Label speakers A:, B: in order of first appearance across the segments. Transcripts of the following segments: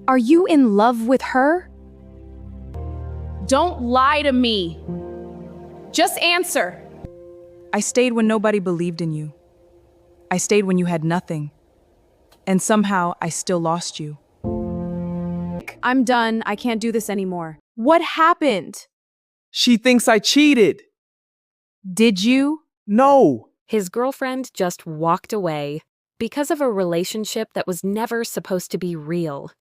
A: Are you in love with her?
B: Don't lie to me. Just answer.
C: I stayed when nobody believed in you. I stayed when you had nothing. And somehow I still lost you.
A: I'm done. I can't do this anymore. What happened?
D: She thinks I cheated.
A: Did you?
D: No.
E: His girlfriend just walked away because of a relationship that was never supposed to be real.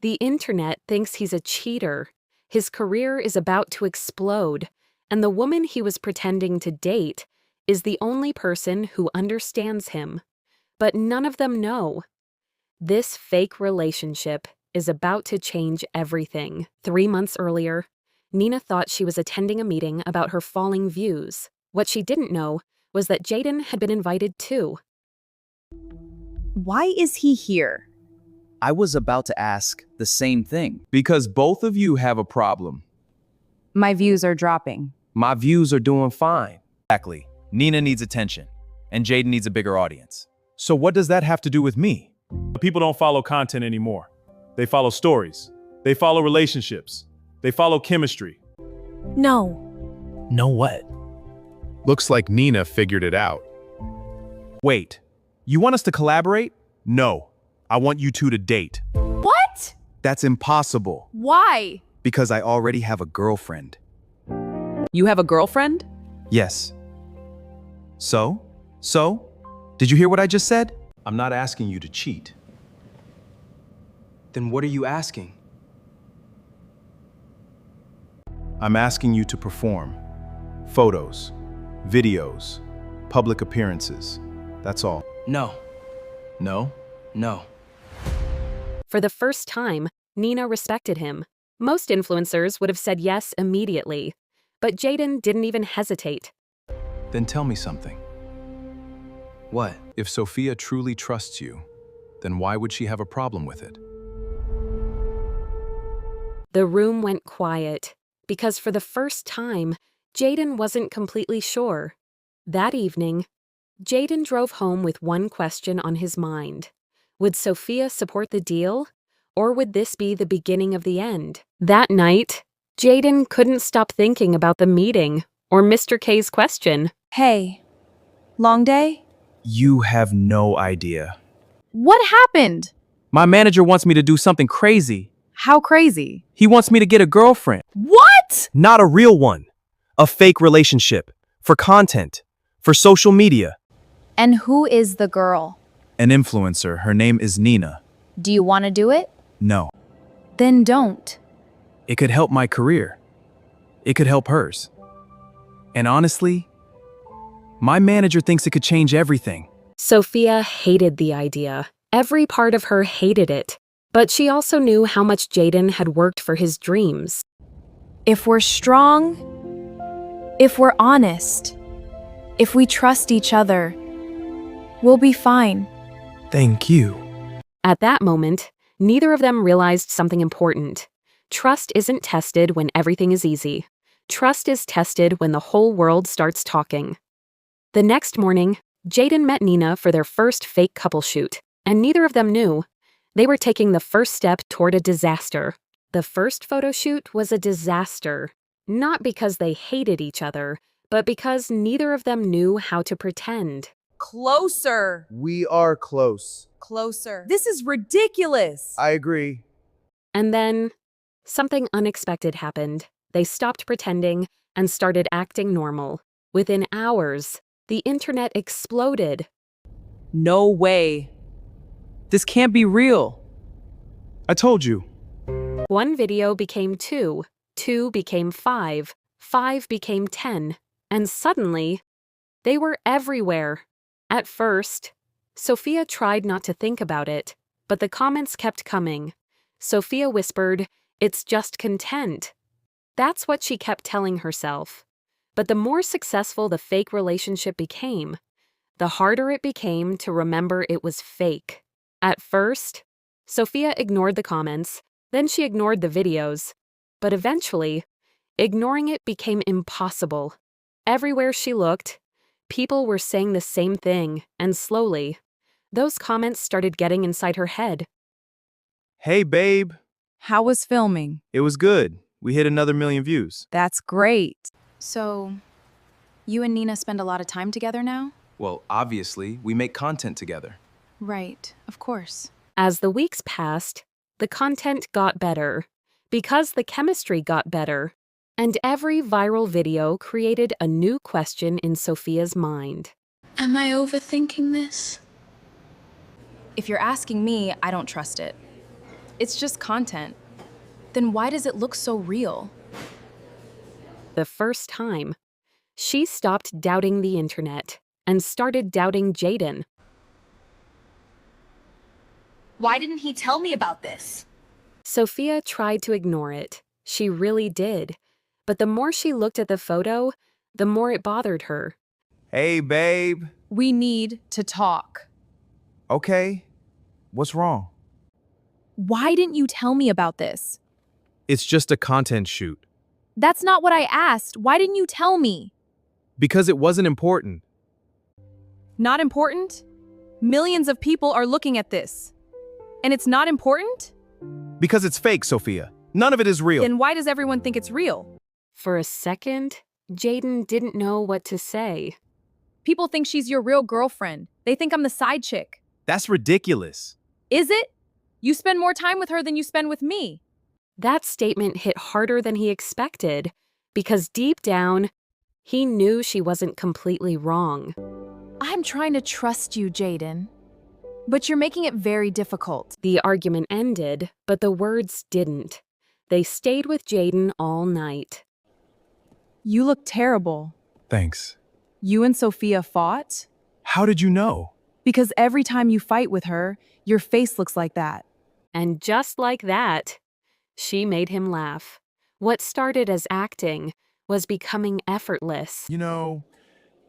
E: The internet thinks he's a cheater. His career is about to explode, and the woman he was pretending to date is the only person who understands him. But none of them know. This fake relationship is about to change everything. 3 months earlier, Nina thought she was attending a meeting about her falling views. What she didn't know was that Jayden had been invited too.
A: Why is he here?
F: I was about to ask the same thing.
D: Because both of you have a problem.
A: My views are dropping.
D: My views are doing fine.
F: Exactly. Nina needs attention, and Jayden needs a bigger audience.
G: So what does that have to do with me? People don't follow content anymore. They follow stories. They follow relationships. They follow chemistry.
A: No.
H: Know what?
I: Looks like Nina figured it out.
G: Wait, you want us to collaborate? No, I want you two to date.
A: What?
G: That's impossible.
A: Why?
G: Because I already have a girlfriend.
C: You have a girlfriend?
G: Yes. So? Did you hear what I just said? I'm not asking you to cheat.
D: Then what are you asking?
G: I'm asking you to perform. Photos, videos, public appearances. That's all.
D: No.
G: No?
D: No.
E: For the first time, Nina respected him. Most influencers would have said yes immediately, but Jayden didn't even hesitate.
G: Then tell me something.
D: What?
G: If Sophia truly trusts you, then why would she have a problem with it?
E: The room went quiet, because for the first time, Jayden wasn't completely sure. That evening, Jayden drove home with one question on his mind. Would Sophia support the deal, or would this be the beginning of the end? That night, Jayden couldn't stop thinking about the meeting or Mr. K's question.
A: Hey. Long day?
D: You have no idea.
A: What happened?
D: My manager wants me to do something crazy.
A: How crazy?
D: He wants me to get a girlfriend.
A: What?
D: Not a real one. A fake relationship. For content. For social media.
A: And who is the girl?
F: An influencer. Her name is Nina.
A: Do you want to do it?
F: No.
A: Then don't.
D: It could help my career. It could help hers. And honestly, my manager thinks it could change everything.
E: Sophia hated the idea. Every part of her hated it. But she also knew how much Jayden had worked for his dreams.
A: If we're strong, if we're honest, if we trust each other, we'll be fine.
D: Thank you.
E: At that moment, neither of them realized something important. Trust isn't tested when everything is easy. Trust is tested when the whole world starts talking. The next morning, Jayden met Nina for their first fake couple shoot, and neither of them knew. They were taking the first step toward a disaster. The first photo shoot was a disaster, not because they hated each other, but because neither of them knew how to pretend.
C: Closer.
I: We are close.
C: Closer. This is ridiculous.
I: I agree.
E: And then, something unexpected happened. They stopped pretending and started acting normal. Within hours, the internet exploded.
C: No way. This can't be real.
G: I told you.
E: One video became 2, 2 became 5, 5 became 10, and suddenly, they were everywhere. At first, Sophia tried not to think about it, but the comments kept coming. Sophia whispered, "It's just content." That's what she kept telling herself. But the more successful the fake relationship became, the harder it became to remember it was fake. At first, Sophia ignored the comments, then she ignored the videos. But eventually, ignoring it became impossible. Everywhere she looked, people were saying the same thing, and slowly, those comments started getting inside her head.
G: Hey, babe.
C: How was filming?
F: It was good. We hit another million views.
C: That's great.
A: So, you and Nina spend a lot of time together now?
F: Well, obviously, we make content together.
A: Right, of course.
E: As the weeks passed, the content got better because the chemistry got better, and every viral video created a new question in Sophia's mind.
H: Am I overthinking this?
A: If you're asking me, I don't trust it. It's just content. Then why does it look so real?
E: The first time, she stopped doubting the internet and started doubting Jayden.
H: Why didn't he tell me about this?
E: Sophia tried to ignore it. She really did. But the more she looked at the photo, the more it bothered her.
F: Hey, babe.
A: We need to talk.
F: Okay. What's wrong?
A: Why didn't you tell me about this?
D: It's just a content shoot.
A: That's not what I asked. Why didn't you tell me?
D: Because it wasn't important.
C: Not important? Millions of people are looking at this. And it's not important?
D: Because it's fake, Sophia. None of it is real.
C: Then why does everyone think it's real?
E: For a second, Jayden didn't know what to say.
A: People think she's your real girlfriend. They think I'm the side chick.
D: That's ridiculous.
A: Is it? You spend more time with her than you spend with me.
E: That statement hit harder than he expected, because deep down, he knew she wasn't completely wrong.
A: I'm trying to trust you, Jayden. But you're making it very difficult.
E: The argument ended, but the words didn't. They stayed with Jayden all night.
C: You look terrible.
D: Thanks.
C: You and Sophia fought?
D: How did you know?
C: Because every time you fight with her, your face looks like that.
E: And just like that, she made him laugh. What started as acting was becoming effortless.
I: You know,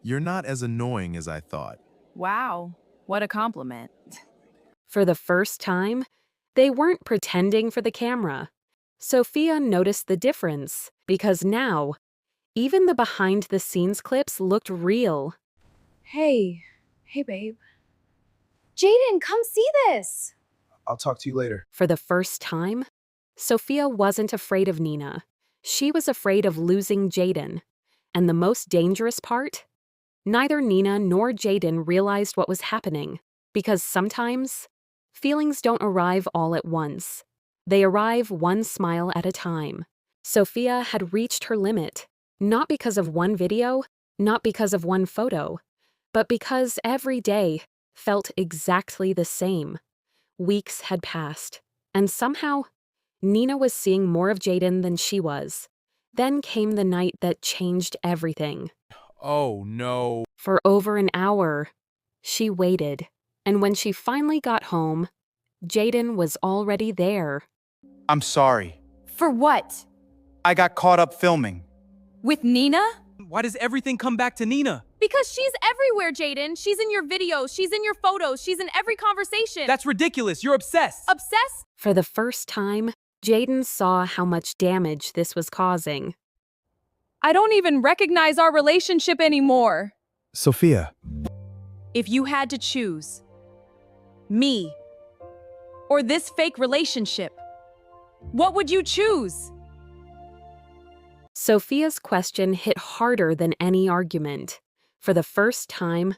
I: you're not as annoying as I thought.
C: Wow, what a compliment.
E: For the first time, they weren't pretending for the camera. Sophia noticed the difference because now, even the behind-the-scenes clips looked real.
A: Hey babe. Jayden, come see this.
I: I'll talk to you later.
E: For the first time, Sophia wasn't afraid of Nina. She was afraid of losing Jayden. And the most dangerous part? Neither Nina nor Jayden realized what was happening, because sometimes feelings don't arrive all at once. They arrive one smile at a time. Sophia had reached her limit, not because of one video, not because of one photo, but because every day felt exactly the same. Weeks had passed, and somehow, Nina was seeing more of Jayden than she was. Then came the night that changed everything.
D: Oh, no.
E: For over an hour, she waited, and when she finally got home, Jayden was already there.
J: I'm sorry.
A: For what?
J: I got caught up filming.
A: With Nina?
D: Why does everything come back to Nina?
A: Because she's everywhere, Jayden. She's in your videos, she's in your photos, she's in every conversation.
D: That's ridiculous. You're obsessed.
A: Obsessed?
E: For the first time, Jayden saw how much damage this was causing.
C: I don't even recognize our relationship anymore.
D: Sophia.
C: If you had to choose me or this fake relationship, what would you choose?
E: Sophia's question hit harder than any argument. For the first time,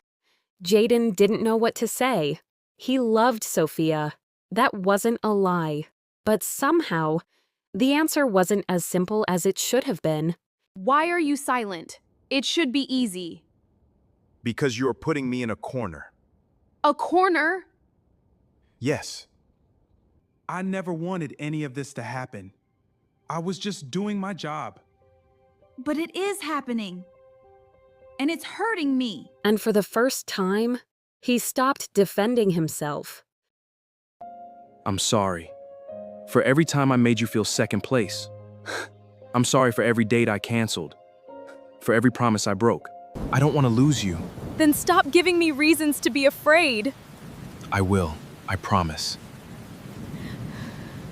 E: Jayden didn't know what to say. He loved Sophia. That wasn't a lie. But somehow, the answer wasn't as simple as it should have been.
A: Why are you silent? It should be easy.
I: Because you're putting me in a corner.
A: A corner?
I: Yes.
G: I never wanted any of this to happen. I was just doing my job.
H: But it is happening. And it's hurting me.
E: And for the first time, he stopped defending himself.
D: I'm sorry. For every time I made you feel second place. I'm sorry for every date I canceled. For every promise I broke. I don't want to lose you.
C: Then stop giving me reasons to be afraid.
D: I will. I promise.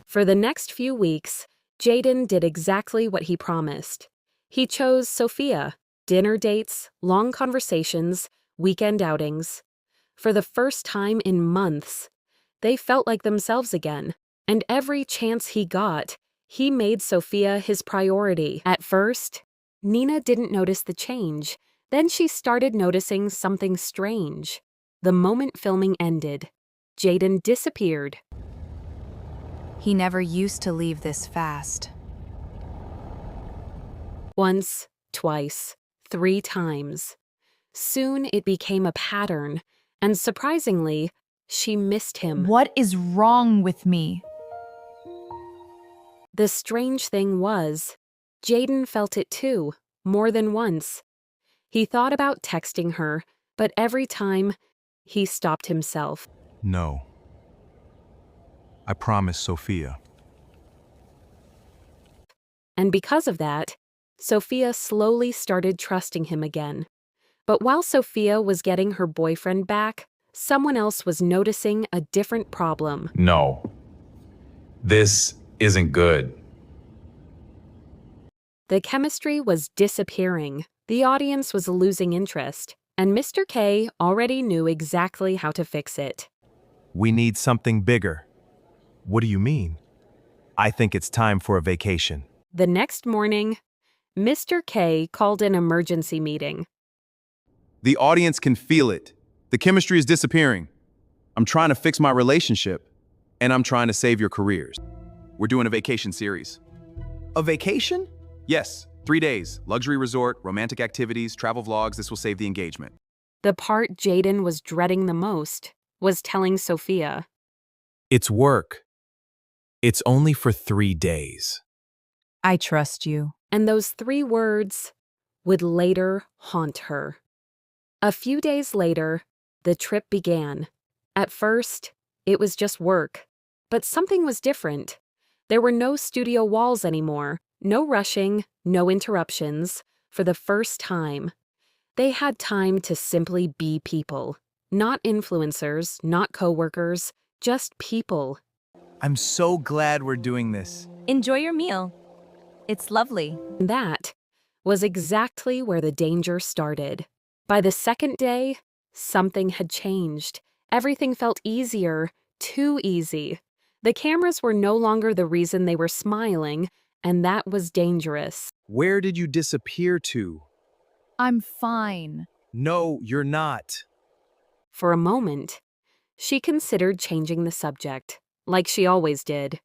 E: For the next few weeks, Jayden did exactly what he promised. He chose Sophia, dinner dates, long conversations, weekend outings. For the first time in months, they felt like themselves again. And every chance he got, he made Sophia his priority. At first, Nina didn't notice the change. Then she started noticing something strange. The moment filming ended, Jayden disappeared.
A: He never used to leave this fast.
E: Once, twice, 3 times. Soon it became a pattern, and surprisingly, she missed him.
H: What is wrong with me?
E: The strange thing was, Jayden felt it too, more than once. He thought about texting her, but every time, he stopped himself.
D: No. I promise, Sophia.
E: And because of that, Sophia slowly started trusting him again. But while Sophia was getting her boyfriend back, someone else was noticing a different problem.
K: No. This isn't good.
E: The chemistry was disappearing, the audience was losing interest, and Mr. K already knew exactly how to fix it.
D: We need something bigger. What do you mean? I think it's time for a vacation.
E: The next morning, Mr. K called an emergency meeting.
F: The audience can feel it. The chemistry is disappearing. I'm trying to fix my relationship, and I'm trying to save your careers. We're doing a vacation series.
D: A vacation?
F: Yes, 3 days, luxury resort, romantic activities, travel vlogs. This will save the engagement.
E: The part Jayden was dreading the most was telling Sophia.
D: It's work. It's only for 3 days.
A: I trust you.
E: And those 3 words would later haunt her. A few days later, the trip began. At first, it was just work. But something was different. There were no studio walls anymore, no rushing, no interruptions. For the first time, they had time to simply be people. Not influencers, not coworkers, just people.
F: I'm so glad we're doing this.
A: Enjoy your meal. It's lovely.
E: That was exactly where the danger started. By the second day, something had changed. Everything felt easier, too easy. The cameras were no longer the reason they were smiling, and that was dangerous.
D: Where did you disappear to?
H: I'm fine.
D: No, you're not.
E: For a moment, she considered changing the subject, like she always did.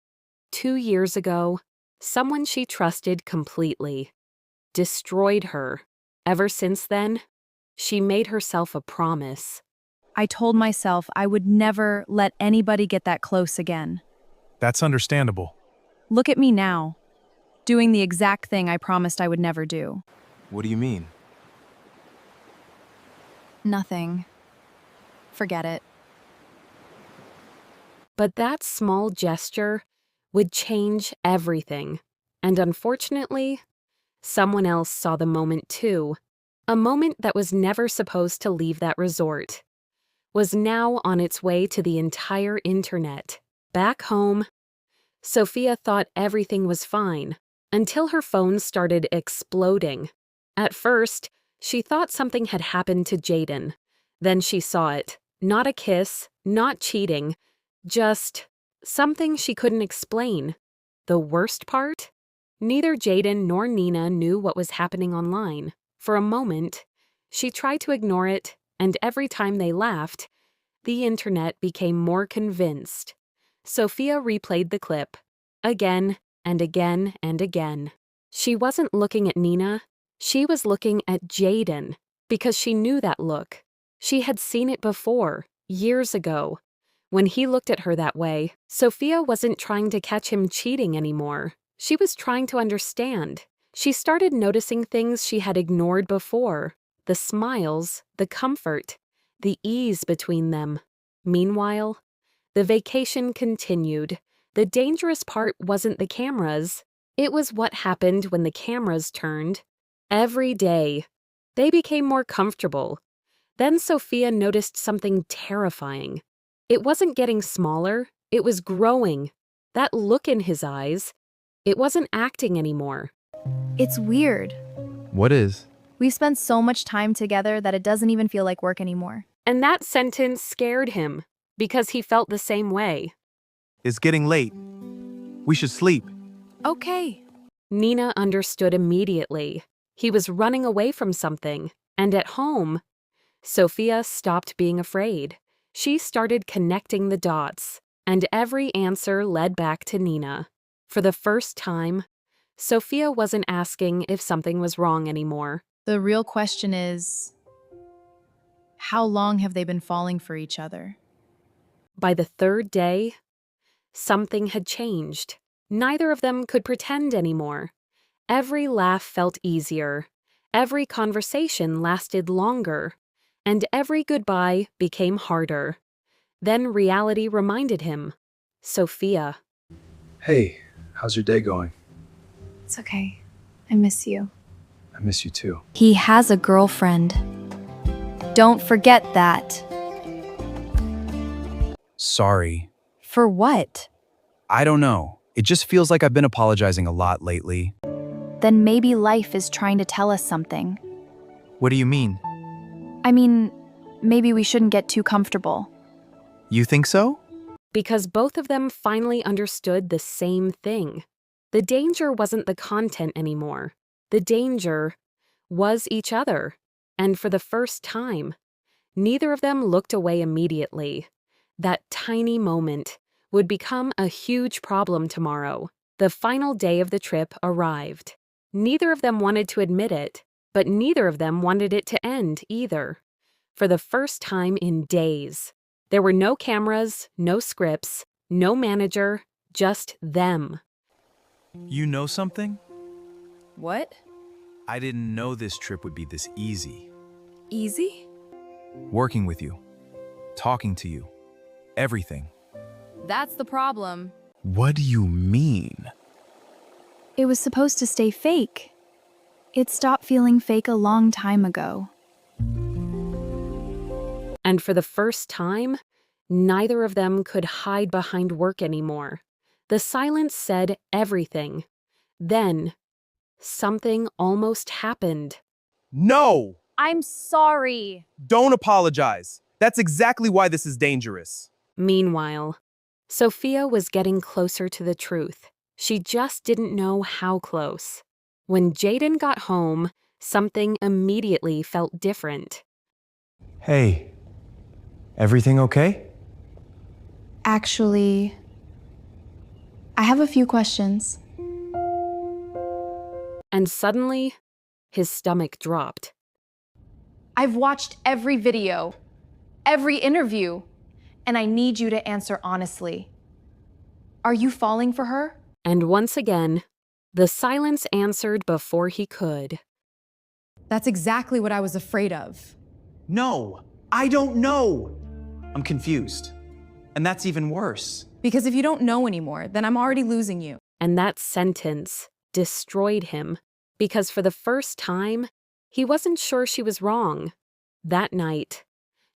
E: 2 years ago, someone she trusted completely destroyed her. Ever since then, she made herself a promise.
A: I told myself I would never let anybody get that close again.
D: That's understandable.
A: Look at me now, doing the exact thing I promised I would never do.
D: What do you mean?
A: Nothing. Forget it.
E: But that small gesture would change everything. And unfortunately, someone else saw the moment too. A moment that was never supposed to leave that resort was now on its way to the entire internet. Back home, Sophia thought everything was fine until her phone started exploding. At first, she thought something had happened to Jayden. Then she saw it. Not a kiss, not cheating, just something she couldn't explain. The worst part? Neither Jayden nor Nina knew what was happening online. For a moment, she tried to ignore it, and every time they laughed, the internet became more convinced. Sophia replayed the clip, again and again and again. She wasn't looking at Nina, she was looking at Jayden, because she knew that look. She had seen it before, years ago. When he looked at her that way, Sophia wasn't trying to catch him cheating anymore. She was trying to understand. She started noticing things she had ignored before. The smiles, the comfort, the ease between them. Meanwhile, the vacation continued. The dangerous part wasn't the cameras. It was what happened when the cameras turned. Every day, they became more comfortable. Then Sophia noticed something terrifying. It wasn't getting smaller, it was growing. That look in his eyes, it wasn't acting anymore.
A: It's weird.
D: What is?
A: We've spent so much time together that it doesn't even feel like work anymore.
E: And that sentence scared him, because he felt the same way.
J: It's getting late. We should sleep.
A: Okay.
E: Nina understood immediately. He was running away from something, and at home, Sophia stopped being afraid. She started connecting the dots, and every answer led back to Nina. For the first time, Sophia wasn't asking if something was wrong anymore.
B: The real question is, how long have they been falling for each other?
E: By the third day, something had changed. Neither of them could pretend anymore. Every laugh felt easier, every conversation lasted longer, and every goodbye became harder. Then reality reminded him. Sophia.
D: Hey, how's your day going?
A: It's okay. I miss you.
D: I miss you too.
A: He has a girlfriend. Don't forget that.
F: Sorry.
A: For what?
F: I don't know. It just feels like I've been apologizing a lot lately.
A: Then maybe life is trying to tell us something.
J: What do you mean?
A: I mean, maybe we shouldn't get too comfortable.
J: You think so?
E: Because both of them finally understood the same thing. The danger wasn't the content anymore. The danger was each other. And for the first time, neither of them looked away immediately. That tiny moment would become a huge problem tomorrow. The final day of the trip arrived. Neither of them wanted to admit it, but neither of them wanted it to end either. For the first time in days, there were no cameras, no scripts, no manager, just them.
F: You know something?
B: What?
F: I didn't know this trip would be this easy.
B: Easy?
F: Working with you, talking to you, everything.
B: That's the problem.
F: What do you mean?
A: It was supposed to stay fake. It stopped feeling fake a long time ago.
E: And for the first time, neither of them could hide behind work anymore. The silence said everything. Then, something almost happened.
J: No!
B: I'm sorry.
J: Don't apologize. That's exactly why this is dangerous.
E: Meanwhile, Sophia was getting closer to the truth. She just didn't know how close. When Jayden got home, something immediately felt different.
L: Hey, everything okay?
A: Actually, I have a few questions.
E: And suddenly, his stomach dropped.
B: I've watched every video, every interview, and I need you to answer honestly. Are you falling for her?
E: And once again, the silence answered before he could.
B: That's exactly what I was afraid of.
J: No, I don't know. I'm confused. And that's even worse.
B: Because if you don't know anymore, then I'm already losing you.
E: And that sentence destroyed him, because for the first time, he wasn't sure she was wrong. That night,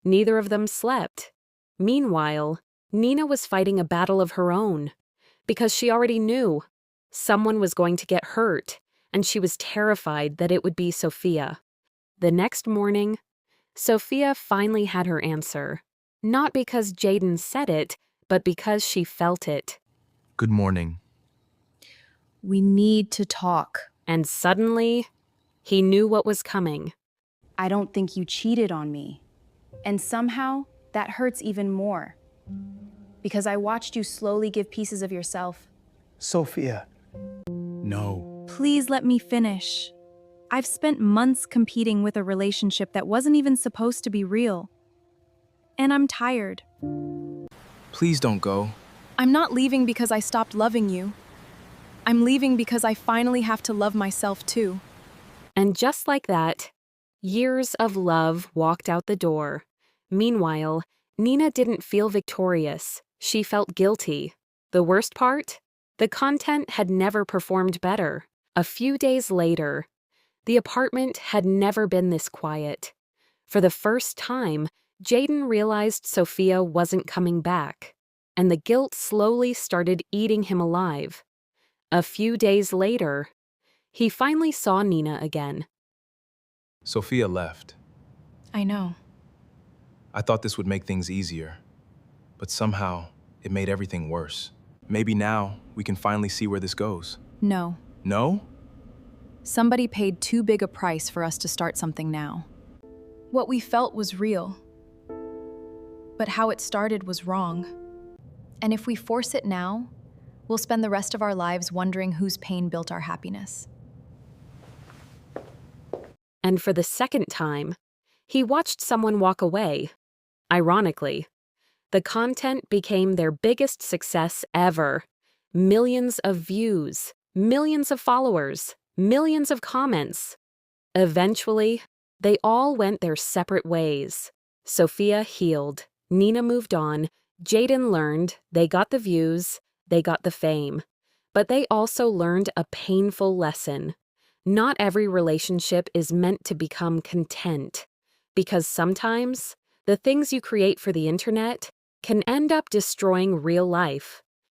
E: neither of them slept. Meanwhile, Nina was fighting a battle of her own, because she already knew someone was going to get hurt, and she was terrified that it would be Sophia. The next morning, Sophia finally had her answer, not because Jayden said it, but because she felt it.
J: Good morning.
B: We need to talk.
E: And suddenly, he knew what was coming.
A: I don't think you cheated on me. And somehow, that hurts even more. Because I watched you slowly give pieces of yourself.
J: Sophia.
F: No.
A: Please let me finish. I've spent months competing with a relationship that wasn't even supposed to be real. And I'm tired.
D: Please don't go.
B: I'm not leaving because I stopped loving you. I'm leaving because I finally have to love myself too.
E: And just like that, years of love walked out the door. Meanwhile, Nina didn't feel victorious. She felt guilty. The worst part? The content had never performed better. A few days later, the apartment had never been this quiet. For the first time, Jayden realized Sophia wasn't coming back, and the guilt slowly started eating him alive. A few days later, he finally saw Nina again.
D: Sophia left.
B: I know.
D: I thought this would make things easier, but somehow it made everything worse. Maybe now we can finally see where this goes.
A: No.
D: No?
A: Somebody paid too big a price for us to start something now. What we felt was real, but how it started was wrong. And if we force it now, we'll spend the rest of our lives wondering whose pain built our happiness.
E: And for the second time, he watched someone walk away. Ironically, the content became their biggest success ever. Millions of views, millions of followers, millions of comments. Eventually, they all went their separate ways. Sophia healed, Nina moved on, Jayden learned, they got the views, they got the fame. But they also learned a painful lesson. Not every relationship is meant to become content, because sometimes the things you create for the internet can end up destroying real life.